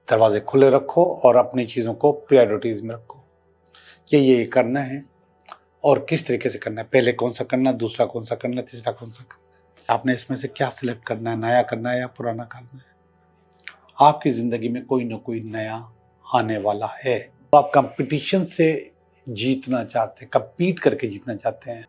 दरवाजे खुले रखो और अपनी चीज़ों को प्रायोरिटीज़ में रखो कि ये करना है और किस तरीके से करना है, पहले कौन सा करना, दूसरा कौन सा करना, तीसरा कौन सा करना। आपने इसमें से क्या सिलेक्ट करना है, नया करना है या पुराना करना है। आपकी ज़िंदगी में कोई ना कोई नया आने वाला है। तो आप कंपटीशन से जीतना चाहते हैं, कंपीट करके जीतना चाहते हैं।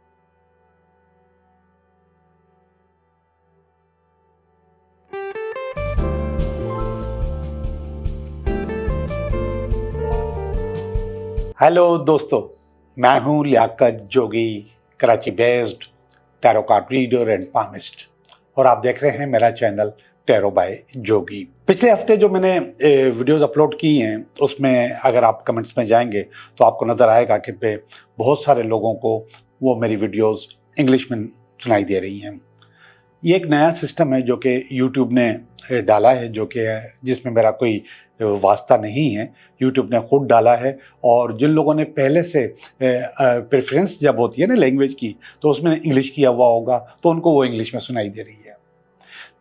हेलो दोस्तों, मैं हूं Liaquat Jogi, Karachi based tarot card reader and palmist, और आप देख रहे हैं मेरा चैनल टैरो बाय जोगी। पिछले हफ्ते जो मैंने वीडियोस अपलोड की हैं उसमें अगर आप कमेंट्स में जाएंगे तो आपको नज़र आएगा कि बहुत सारे लोगों को वो मेरी वीडियोस इंग्लिश में सुनाई दे रही हैं। ये एक नया सिस्टम है जो कि यूट्यूब ने डाला है, जो कि जिसमें मेरा कोई वास्ता नहीं है, यूट्यूब ने खुद डाला है। और जिन लोगों ने पहले से प्रेफरेंस जब होती है ना लैंग्वेज की, तो उसमें इंग्लिश किया हुआ होगा तो उनको वो इंग्लिश में सुनाई दे रही है।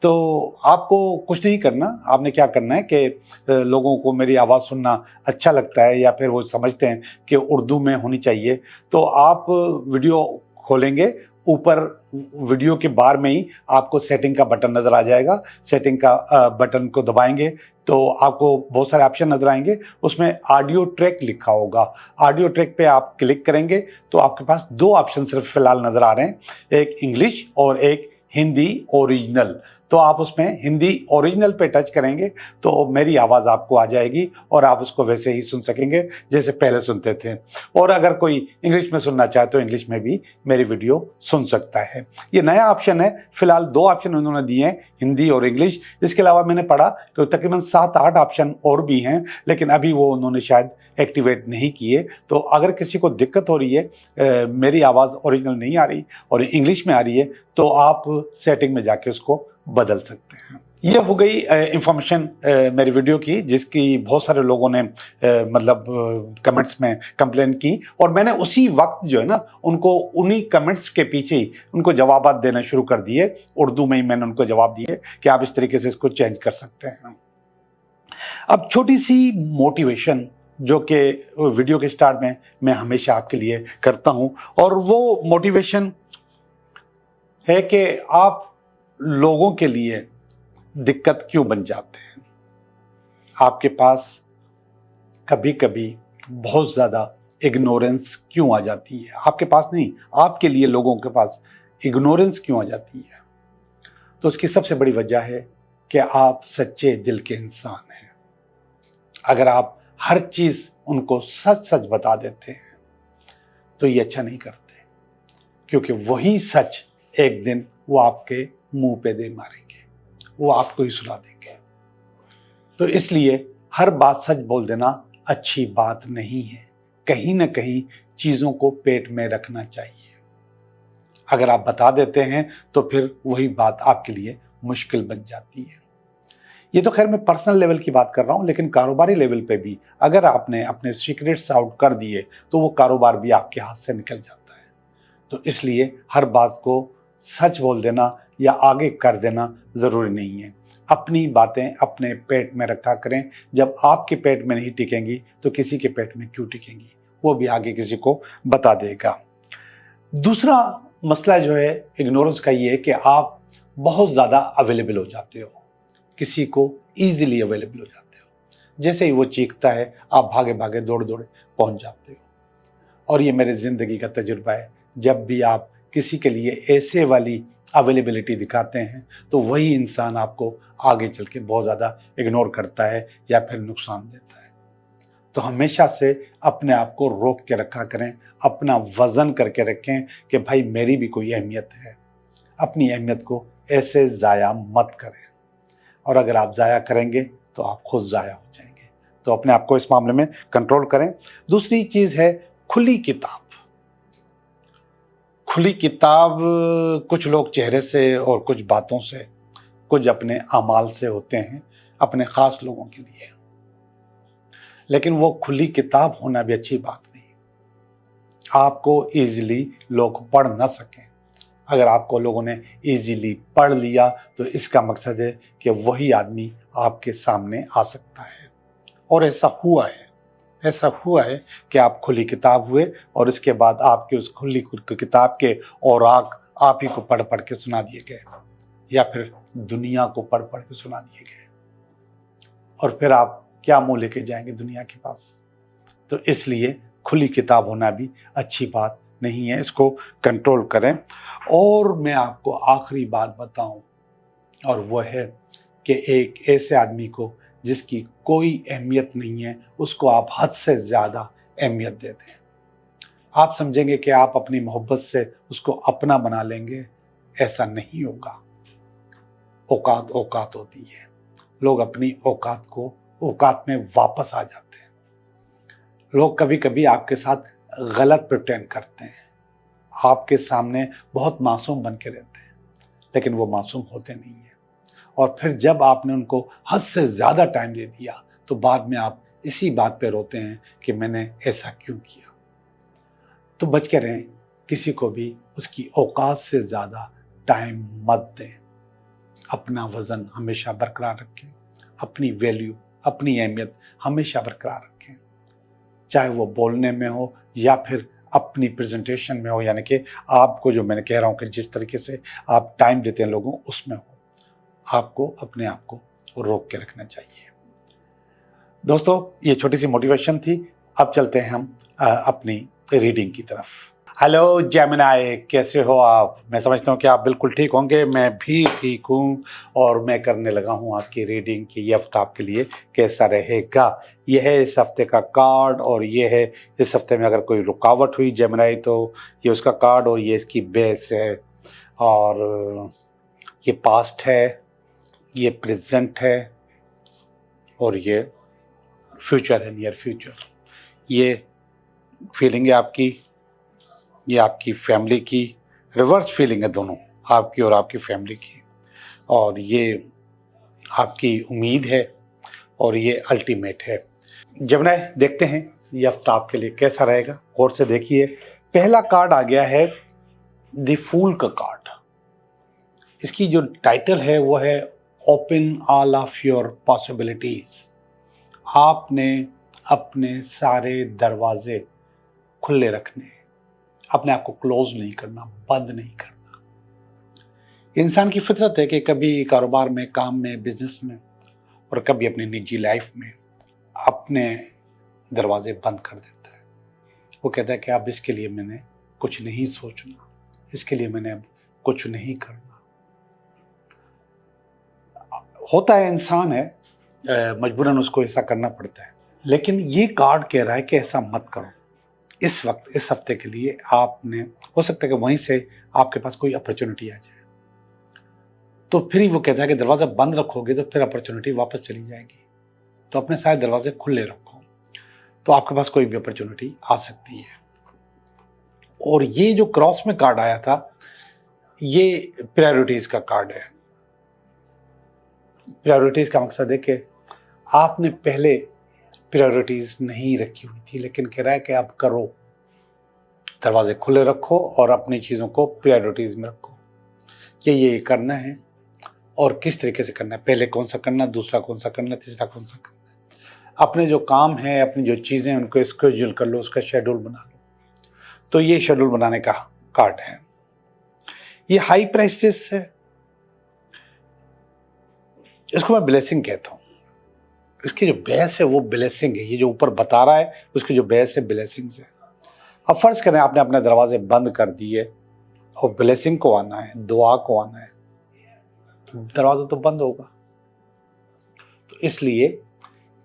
तो आपको कुछ नहीं करना, आपने क्या करना है कि लोगों को मेरी आवाज़ सुनना अच्छा लगता है या फिर वो समझते हैं कि उर्दू में होनी चाहिए, तो आप वीडियो खोलेंगे, ऊपर वीडियो के बार में ही आपको सेटिंग का बटन नज़र आ जाएगा। सेटिंग का बटन को दबाएंगे तो आपको बहुत सारे ऑप्शन नज़र आएंगे, उसमें ऑडियो ट्रैक लिखा होगा। ऑडियो ट्रैक पे आप क्लिक करेंगे तो आपके पास दो ऑप्शन सिर्फ फिलहाल नज़र आ रहे हैं, एक इंग्लिश और एक हिंदी ओरिजिनल। तो आप उसमें हिंदी ओरिजिनल पे टच करेंगे तो मेरी आवाज़ आपको आ जाएगी और आप उसको वैसे ही सुन सकेंगे जैसे पहले सुनते थे। और अगर कोई इंग्लिश में सुनना चाहे तो इंग्लिश में भी मेरी वीडियो सुन सकता है। ये नया ऑप्शन है, फिलहाल दो ऑप्शन उन्होंने दिए हैं, हिंदी और इंग्लिश। इसके अलावा मैंने पढ़ा कि तकरीबन 7-8 ऑप्शन और भी हैं, लेकिन अभी वो उन्होंने शायद एक्टिवेट नहीं किए। तो अगर किसी को दिक्कत हो रही है, मेरी आवाज़ ओरिजिनल नहीं आ रही और इंग्लिश में आ रही है, तो आप सेटिंग में जाके उसको बदल सकते हैं। ये हो गई इंफॉर्मेशन मेरी वीडियो की, जिसकी बहुत सारे लोगों ने कमेंट्स में कंप्लेन की, और मैंने उसी वक्त जो है ना उनको उन्हीं कमेंट्स के पीछे ही उनको जवाब देना शुरू कर दिए। उर्दू में ही मैंने उनको जवाब दिए कि आप इस तरीके से इसको चेंज कर सकते हैं। अब छोटी सी मोटिवेशन जो कि वीडियो के स्टार्ट में मैं हमेशा आपके लिए करता हूं, और वो मोटिवेशन है कि आप लोगों के लिए दिक्कत क्यों बन जाते हैं। आपके पास कभी कभी बहुत ज़्यादा इग्नोरेंस क्यों आ जाती है, आपके पास नहीं, आपके लिए लोगों के पास इग्नोरेंस क्यों आ जाती है। तो उसकी सबसे बड़ी वजह है कि आप सच्चे दिल के इंसान हैं। अगर आप हर चीज़ उनको सच सच बता देते हैं तो ये अच्छा नहीं करते, क्योंकि वही सच एक दिन वो आपके मुंह पे दे मारेंगे, वो आपको ही सुला देंगे। तो इसलिए हर बात सच बोल देना अच्छी बात नहीं है। कहीं ना कहीं चीज़ों को पेट में रखना चाहिए। अगर आप बता देते हैं तो फिर वही बात आपके लिए मुश्किल बन जाती है। ये तो खैर मैं पर्सनल लेवल की बात कर रहा हूँ, लेकिन कारोबारी लेवल पे भी अगर आपने अपने सीक्रेट्स आउट कर दिए तो वो कारोबार भी आपके हाथ से निकल जाता है। तो इसलिए हर बात को सच बोल देना या आगे कर देना ज़रूरी नहीं है। अपनी बातें अपने पेट में रखा करें। जब आपके पेट में नहीं टिकेंगी तो किसी के पेट में क्यों टिकेंगी, वो भी आगे किसी को बता देगा। दूसरा मसला जो है इग्नोरेंस का, ये है कि आप बहुत ज़्यादा अवेलेबल हो जाते हो, किसी को ईजिली अवेलेबल हो जाते हो। जैसे ही वो चीखता है आप भागे भागे दौड़ दौड़ पहुंच जाते हो। और ये मेरे ज़िंदगी का तजुर्बा है, जब भी आप किसी के लिए ऐसे वाली अवेलेबिलिटी दिखाते हैं तो वही इंसान आपको आगे चल के बहुत ज़्यादा इग्नोर करता है या फिर नुकसान देता है। तो हमेशा से अपने आप को रोक के रखा करें, अपना वज़न करके रखें कि भाई मेरी भी कोई अहमियत है। अपनी अहमियत को ऐसे ज़ाया मत करें, और अगर आप ज़ाया करेंगे तो आप खुद ज़ाया हो जाएंगे। तो अपने आप को इस मामले में कंट्रोल करें। दूसरी चीज़ है खुली किताब। खुली किताब कुछ लोग चेहरे से और कुछ बातों से, कुछ अपने अमाल से होते हैं अपने ख़ास लोगों के लिए, लेकिन वो खुली किताब होना भी अच्छी बात नहीं। आपको ईजिली लोग पढ़ ना सकें। अगर आपको लोगों ने ईजिली पढ़ लिया तो इसका मकसद है कि वही आदमी आपके सामने आ सकता है। और ऐसा हुआ है कि आप खुली किताब हुए और इसके बाद आपके उस खुली किताब के औराक आप ही को पढ़ पढ़ के सुना दिए गए, या फिर दुनिया को पढ़ पढ़ के सुना दिए गए, और फिर आप क्या मुंह लेके जाएंगे दुनिया के पास। तो इसलिए खुली किताब होना भी अच्छी बात नहीं है, इसको कंट्रोल करें। और मैं आपको आखिरी बात बताऊं, और वह है कि एक ऐसे आदमी को जिसकी कोई अहमियत नहीं है, उसको आप हद से ज़्यादा अहमियत दे दें। आप समझेंगे कि आप अपनी मोहब्बत से उसको अपना बना लेंगे, ऐसा नहीं होगा। औकात औकात होती है, लोग अपनी औकात में वापस आ जाते हैं। लोग कभी कभी आपके साथ गलत प्रिटेंड करते हैं, आपके सामने बहुत मासूम बन के रहते हैं, लेकिन वो मासूम होते नहीं हैं। और फिर जब आपने उनको हद से ज़्यादा टाइम दे दिया तो बाद में आप इसी बात पे रोते हैं कि मैंने ऐसा क्यों किया। तो बच के रहें, किसी को भी उसकी औकात से ज़्यादा टाइम मत दें। अपना वज़न हमेशा बरकरार रखें, अपनी वैल्यू, अपनी अहमियत हमेशा बरकरार रखें, चाहे वो बोलने में हो या फिर अपनी प्रेजेंटेशन में हो, यानी कि आपको जो मैंने कह रहा हूँ कि जिस तरीके से आप टाइम देते हैं लोगों, उसमें हो। आपको अपने आप को रोक के रखना चाहिए। दोस्तों, ये छोटी सी मोटिवेशन थी। अब चलते हैं हम अपनी रीडिंग की तरफ। हेलो जेमिनी, कैसे हो आप? मैं समझता हूँ कि आप बिल्कुल ठीक होंगे, मैं भी ठीक हूँ, और मैं करने लगा हूँ आपकी रीडिंग की। ये हफ्ता आपके लिए कैसा रहेगा? यह है इस हफ्ते का कार्ड, और ये है इस हफ्ते में अगर कोई रुकावट हुई जेमिनी तो ये उसका कार्ड, और ये इसकी बेस है। और ये पास्ट है, ये प्रेजेंट है, और ये फ्यूचर है, नियर फ्यूचर। ये फीलिंग है आपकी, ये आपकी फैमिली की रिवर्स फीलिंग है, दोनों आपकी और आपकी फैमिली की। और ये आपकी उम्मीद है, और ये अल्टीमेट है। जेमिनी, देखते हैं ये हफ्ता आपके लिए कैसा रहेगा। गौर से देखिए, पहला कार्ड आ गया है द फूल का कार्ड। इसकी जो टाइटल है वो है open all of your possibilities. आपने अपने सारे दरवाजे खुले रखने, अपने आप को क्लोज नहीं करना, बंद नहीं करना। इंसान की फितरत है कि कभी कारोबार में, काम में, बिजनेस में, और कभी अपनी निजी लाइफ में अपने दरवाजे बंद कर देता है। वो कहता है कि अब इसके लिए मैंने कुछ नहीं सोचना, इसके लिए मैंने अब कुछ नहीं करना। होता है, इंसान है, मजबूरन उसको ऐसा करना पड़ता है। लेकिन ये कार्ड कह रहा है कि ऐसा मत करो। इस वक्त, इस हफ्ते के लिए आपने, हो सकता है कि वहीं से आपके पास कोई अपॉर्चुनिटी आ जाए, तो फिर ही वो कहता है कि दरवाज़ा बंद रखोगे तो फिर अपॉर्चुनिटी वापस चली जाएगी। तो अपने सारे दरवाजे खुले रखो, तो आपके पास कोई भी अपॉर्चुनिटी आ सकती है। और ये जो क्रॉस में कार्ड आया था, ये प्रायोरिटीज का कार्ड है। प्रायोरिटीज का मकसद है कि आपने पहले प्रायोरिटीज नहीं रखी हुई थी, लेकिन कह रहा है कि आप करो। दरवाजे खुले रखो और अपनी चीज़ों को प्रायोरिटीज में रखो कि ये करना है और किस तरीके से करना है, पहले कौन सा करना, दूसरा कौन सा करना, तीसरा कौन सा करना। अपने जो काम है, अपनी जो चीज़ें हैं, उनको स्केड्यूल कर लो, उसका शेड्यूल बना लो। तो ये शेड्यूल बनाने का कार्ड है। ये हाई प्राइसेस है, इसको मैं ब्लेसिंग कहता हूँ। इसकी जो बेस है वो ब्लेसिंग है। ये जो ऊपर बता रहा है उसकी जो बेस है ब्लेसिंग है। अब फर्ज करें आपने अपने दरवाजे बंद कर दिए और ब्लेसिंग को आना है, दुआ को आना है, तो दरवाजा तो बंद होगा। तो इसलिए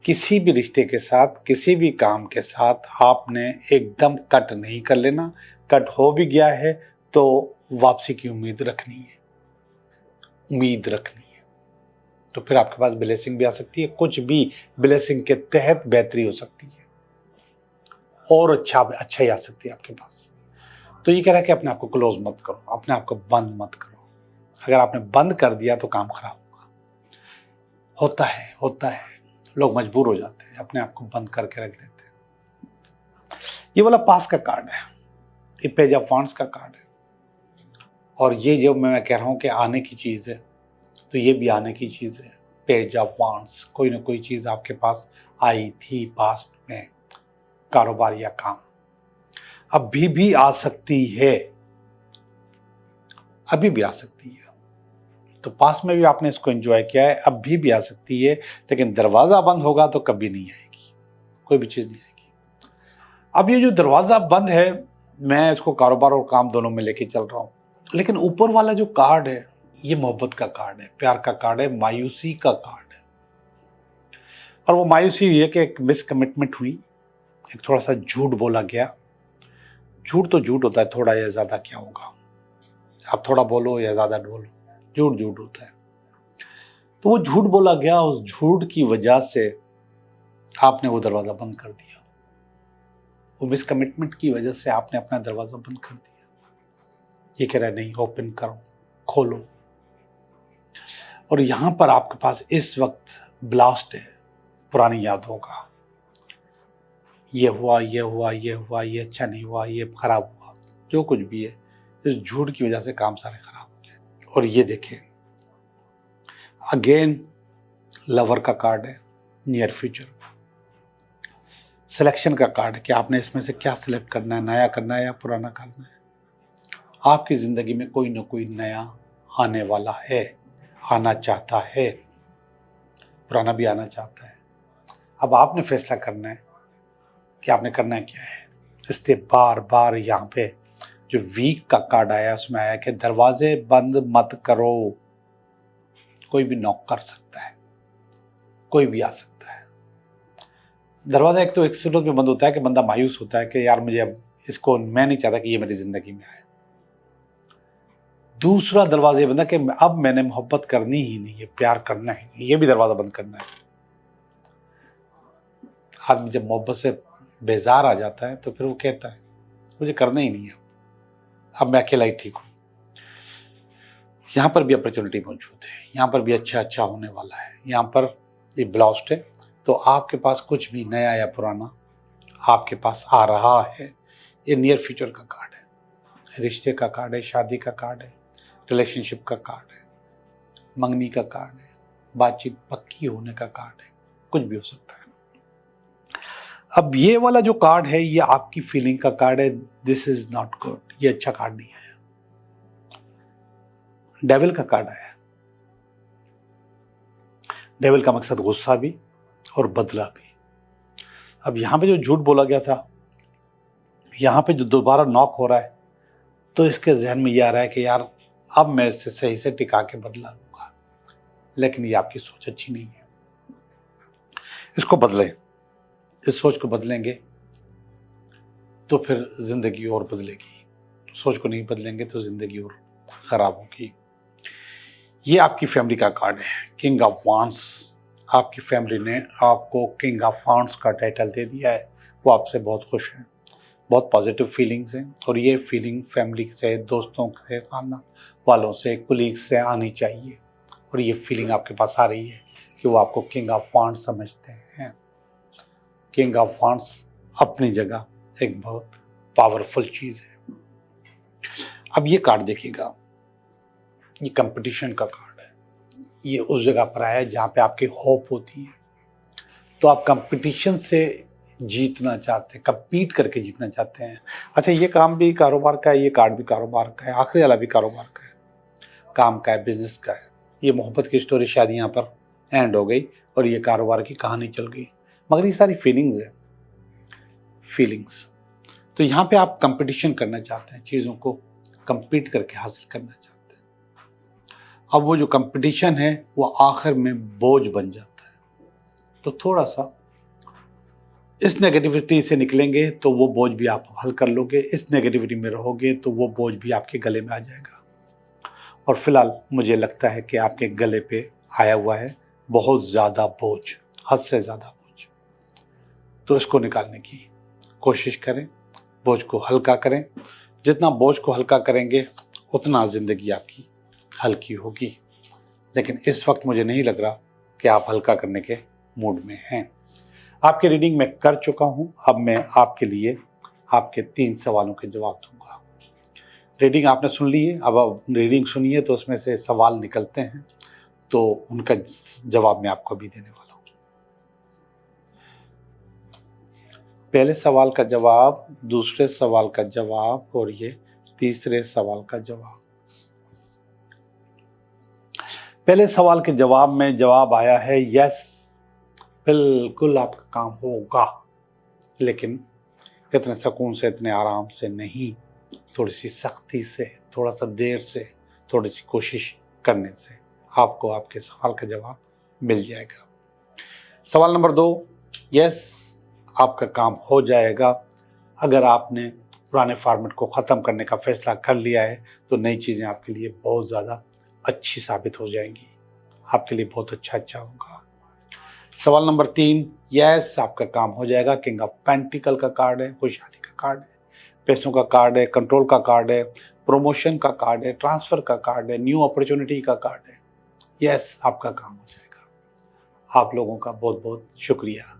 किसी भी रिश्ते के साथ, किसी भी काम के साथ आपने एकदम कट नहीं कर लेना। कट हो भी गया है तो वापसी की उम्मीद रखनी है, उम्मीद रखनी है। तो फिर आपके पास ब्लेसिंग भी आ सकती है, कुछ भी ब्लेसिंग के तहत बेहतरी हो सकती है और अच्छा ही आ सकती है आपके पास। तो ये कह रहा है कि अपने आप को क्लोज मत करो, अपने आप को बंद मत करो। अगर आपने बंद कर दिया तो काम खराब होगा। होता है, लोग मजबूर हो जाते हैं, अपने आप को बंद करके रख देते हैं। ये वाला पास का कार्ड है, ये पेज ऑफ वांड्स का कार्ड है। और ये जो मैं कह रहा हूं कि आने की चीज है, तो ये भी आने की चीज है। पेज ऑफ वांड्स, कोई ना कोई चीज आपके पास आई थी पास्ट में, कारोबार या काम, अभी भी आ सकती है, अभी भी आ सकती है। तो पास्ट में भी आपने इसको एंजॉय किया है, अभी भी आ सकती है, लेकिन दरवाजा बंद होगा तो कभी नहीं आएगी, कोई भी चीज नहीं आएगी। अब ये जो दरवाजा बंद है, मैं इसको कारोबार और काम दोनों में लेके चल रहा हूं, लेकिन ऊपर वाला जो कार्ड है ये मोहब्बत का कार्ड है, प्यार का कार्ड है, मायूसी का कार्ड है। और वो मायूसी ये कि एक मिसकमिटमेंट हुई, एक थोड़ा सा झूठ बोला गया। झूठ तो झूठ होता है, थोड़ा या ज्यादा क्या होगा, आप थोड़ा बोलो या ज्यादा बोलो, झूठ झूठ होता है। तो वो झूठ बोला गया, उस झूठ की वजह से आपने वो दरवाजा बंद कर दिया, वो मिसकमिटमेंट की वजह से आपने अपना दरवाजा बंद कर दिया। ये कह रहा है नहीं, ओपन करो, खोलो। और यहां पर आपके पास इस वक्त ब्लास्ट है पुरानी यादों का, ये हुआ, ये हुआ, ये हुआ, ये अच्छा नहीं हुआ, ये खराब हुआ, जो कुछ भी है, इस झूठ की वजह से काम सारे खराब हो गए। और ये देखें, अगेन लवर का कार्ड है, नियर फ्यूचर सिलेक्शन का कार्ड है कि आपने इसमें से क्या सिलेक्ट करना है, नया करना है या पुराना करना है। आपकी जिंदगी में कोई ना कोई नया आने वाला है, आना चाहता है, पुराना भी आना चाहता है। अब आपने फैसला करना है कि आपने करना क्या है। इसलिए बार बार यहाँ पे जो वीक का कार्ड आया उसमें आया कि दरवाजे बंद मत करो, कोई भी नॉक कर सकता है, कोई भी आ सकता है। दरवाजा एक तो एक सूरत में बंद होता है कि बंदा मायूस होता है कि यार मुझे अब इसको, मैं नहीं चाहता कि ये मेरी जिंदगी में आए। दूसरा दरवाजा ये बंदा कि अब मैंने मोहब्बत करनी ही नहीं है, प्यार करना ही नहीं, ये भी दरवाजा बंद करना है। आदमी जब मोहब्बत से बेजार आ जाता है तो फिर वो कहता है मुझे करना ही नहीं है, अब मैं अकेला ही ठीक हूं। यहां पर भी अपॉर्चुनिटी मौजूद है, यहां पर भी अच्छा होने वाला है। यहां पर ये ब्लास्ट है, तो आपके पास कुछ भी नया या पुराना आपके पास आ रहा है। ये नियर फ्यूचर का कार्ड है, रिश्ते का कार्ड है, शादी का कार्ड है, रिलेशनशिप का कार्ड है, मंगनी का कार्ड है, बातचीत पक्की होने का कार्ड है, कुछ भी हो सकता है। अब ये वाला जो कार्ड है ये आपकी फीलिंग का कार्ड है, दिस इज नॉट गुड, ये अच्छा कार्ड नहीं है। डेविल का कार्ड आया, डेविल का मकसद गुस्सा भी और बदला भी। अब यहां पे जो झूठ बोला गया था, यहां पे जो दोबारा नॉक हो रहा है, तो इसके जहन में ये आ रहा है कि यार अब मैं इससे सही से टिका के बदला लूंगा, लेकिन ये आपकी सोच अच्छी नहीं है। इसको बदलें, इस सोच को बदलेंगे तो फिर जिंदगी और बदलेगी, सोच को नहीं बदलेंगे तो जिंदगी और खराब होगी। ये आपकी फैमिली का कार्ड है, किंग ऑफ वांड्स। आपकी फैमिली ने आपको किंग ऑफ वांड्स का टाइटल दे दिया है, वो आपसे बहुत खुश हैं, बहुत पॉजिटिव फीलिंग्स हैं। और ये फीलिंग फैमिली से, दोस्तों से, खानदान वालों से, कुलीग्स से आनी चाहिए। और ये फीलिंग आपके पास आ रही है कि वो आपको किंग ऑफ वांड्स समझते हैं। किंग ऑफ वांड्स अपनी जगह एक बहुत पावरफुल चीज है। अब ये कार्ड देखिएगा, ये कंपटीशन का कार्ड है। ये उस जगह पर आया है जहाँ पे आपकी होप होती है, तो आप कंपटीशन से जीतना चाहते हैं, कम्पीट करके जीतना चाहते हैं। अच्छा, ये काम भी कारोबार का है, ये कार्ड भी कारोबार का है, आखिरी वाला भी कारोबार का है, काम का है, बिजनेस का है। ये मोहब्बत की स्टोरी शायद यहाँ पर एंड हो गई और ये कारोबार की कहानी चल गई, मगर ये सारी फीलिंग्स है, फीलिंग्स। तो यहाँ पे आप कंपटीशन करना चाहते हैं, चीज़ों को कंपीट करके हासिल करना चाहते हैं। अब वो जो कंपटीशन है वो आखिर में बोझ बन जाता है, तो थोड़ा सा इस नेगेटिविटी से निकलेंगे तो वो बोझ भी आप हल कर लोगे, इस नेगेटिविटी में रहोगे तो वो बोझ भी आपके गले में आ जाएगा। और फिलहाल मुझे लगता है कि आपके गले पे आया हुआ है बहुत ज़्यादा बोझ, हद से ज़्यादा बोझ। तो इसको निकालने की कोशिश करें, बोझ को हल्का करें। जितना बोझ को हल्का करेंगे उतना ज़िंदगी आपकी हल्की होगी। लेकिन इस वक्त मुझे नहीं लग रहा कि आप हल्का करने के मूड में हैं। आपकी रीडिंग मैं कर चुका हूं, अब मैं आपके लिए आपके 3 सवालों के जवाब दूंगा। रीडिंग आपने सुन ली है, अब आप रीडिंग सुनिए तो उसमें से सवाल निकलते हैं, तो उनका जवाब मैं आपको भी देने वाला हूँ। पहले सवाल का जवाब, दूसरे सवाल का जवाब और ये तीसरे सवाल का जवाब। पहले सवाल के जवाब में जवाब आया है यस, बिल्कुल आपका काम होगा, लेकिन इतने सुकून से, इतने आराम से नहीं, थोड़ी सी सख्ती से, थोड़ा सा देर से, थोड़ी सी कोशिश करने से आपको आपके सवाल का जवाब मिल जाएगा। सवाल नंबर 2, यस, आपका काम हो जाएगा। अगर आपने पुराने फॉर्मेट को ख़त्म करने का फैसला कर लिया है तो नई चीज़ें आपके लिए बहुत ज़्यादा अच्छी साबित हो जाएंगी, आपके लिए बहुत अच्छा होगा। सवाल नंबर 3, यस, आपका काम हो जाएगा। किंग ऑफ पेंटिकल का कार्ड है, खुशहाली का कार्ड है, पैसों का कार्ड है, कंट्रोल का कार्ड है, प्रमोशन का कार्ड है, ट्रांसफ़र का कार्ड है, न्यू अपॉर्चुनिटी का कार्ड है। यस, आपका काम हो जाएगा। आप लोगों का बहुत बहुत शुक्रिया।